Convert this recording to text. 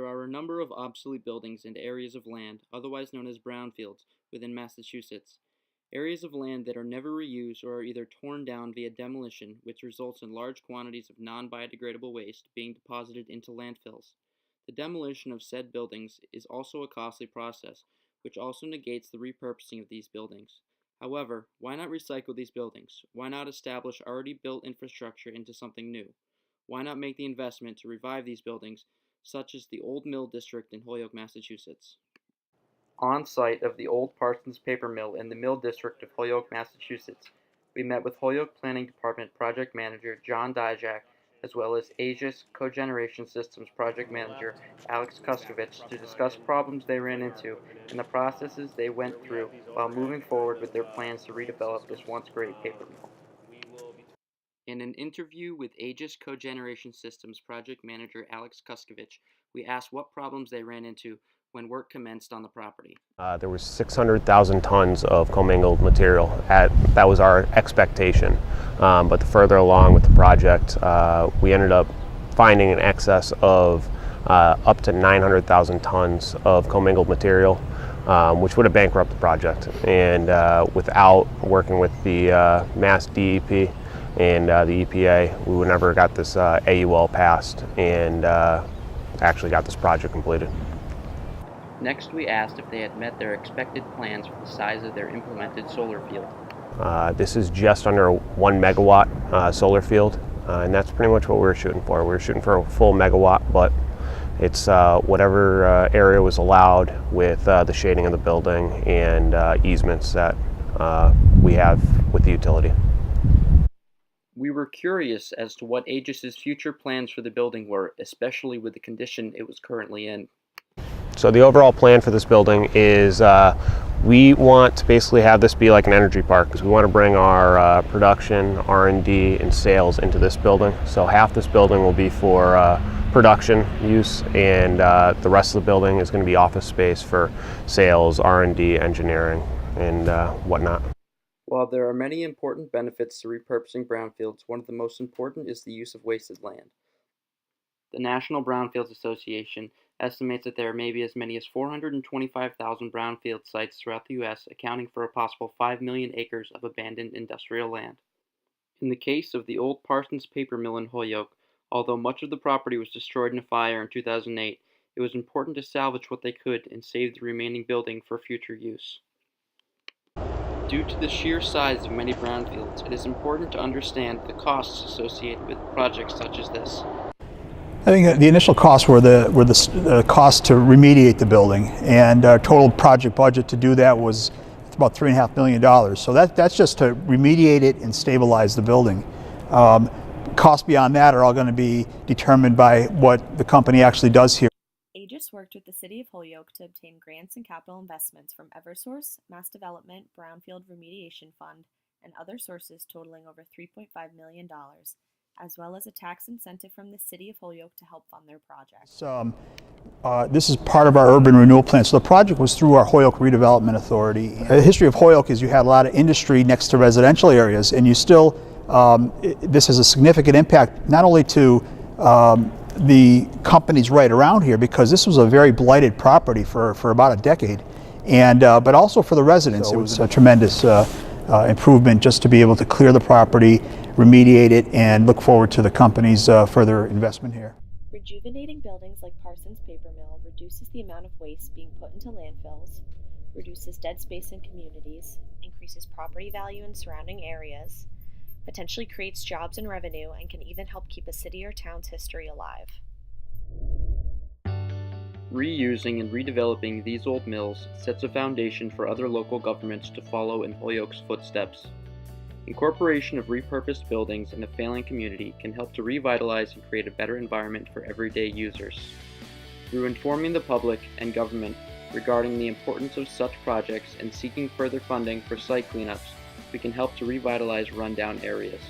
are a number of obsolete buildings and areas of land, otherwise known as brownfields, within Massachusetts. Areas of land that are never reused or are either torn down via demolition, which results in large quantities of non-biodegradable waste being deposited into landfills. The demolition of said buildings is also a costly process, which also negates the repurposing of these buildings. However, why not recycle these buildings? Why not establish already built infrastructure into something new? Why not make the investment to revive these buildings, such as the Old Mill District in Holyoke, Massachusetts? On site of the old Parsons paper mill in the Mill District of Holyoke, Massachusetts, we met with Holyoke Planning Department Project Manager John Dijak, as well as Aegis Cogeneration Systems Project Manager Alex Kuskovich, to discuss problems they ran into and the processes they went through while moving forward with their plans to redevelop this once great paper mill. In an interview with Aegis Cogeneration Systems Project Manager Alex Kuskovich, we asked what problems they ran into when work commenced on the property. There was 600,000 tons of commingled material. That was our expectation. But the further along with the project, we ended up finding an excess of up to 900,000 tons of commingled material, which would have bankrupted the project. And without working with the Mass DEP and the EPA, we would never got this AUL passed and actually got this project completed. Next, we asked if they had met their expected plans for the size of their implemented solar field. This is just under a 1 megawatt solar field, and that's pretty much what we were shooting for. We were shooting for a full megawatt, but it's whatever area was allowed with the shading of the building and easements that we have with the utility. We were curious as to what Aegis's future plans for the building were, especially with the condition it was currently in. So the overall plan for this building is we want to basically have this be like an energy park, because we want to bring our production, R&D, and sales into this building. So half this building will be for production use, and the rest of the building is going to be office space for sales, R&D, engineering, and whatnot. While there are many important benefits to repurposing brownfields, one of the most important is the use of wasted land. The National Brownfields Association estimates that there may be as many as 425,000 brownfield sites throughout the U.S., accounting for a possible 5 million acres of abandoned industrial land. In the case of the old Parsons paper mill in Holyoke, although much of the property was destroyed in a fire in 2008, it was important to salvage what they could and save the remaining building for future use. Due to the sheer size of many brownfields, it is important to understand the costs associated with projects such as this. I think the initial costs were the cost to remediate the building, and our total project budget to do that was about $3.5 million. So that's just to remediate it and stabilize the building. Costs beyond that are all going to be determined by what the company actually does here. Aegis worked with the City of Holyoke to obtain grants and capital investments from Eversource, Mass Development, Brownfield Remediation Fund, and other sources totaling over $3.5 million, as well as a tax incentive from the City of Holyoke to help fund their project. This is part of our urban renewal plan. So the project was through our Holyoke Redevelopment Authority. The history of Holyoke is you had a lot of industry next to residential areas, and you still, this has a significant impact not only to the companies right around here, because this was a very blighted property for about a decade, and but also for the residents. So it was a tremendous improvement just to be able to clear the property, remediate it, and look forward to the company's further investment here. Rejuvenating buildings like Parsons Paper Mill reduces the amount of waste being put into landfills, reduces dead space in communities, increases property value in surrounding areas, potentially creates jobs and revenue, and can even help keep a city or town's history alive. Reusing and redeveloping these old mills sets a foundation for other local governments to follow in Holyoke's footsteps. Incorporation of repurposed buildings in a failing community can help to revitalize and create a better environment for everyday users. Through informing the public and government regarding the importance of such projects and seeking further funding for site cleanups, we can help to revitalize rundown areas.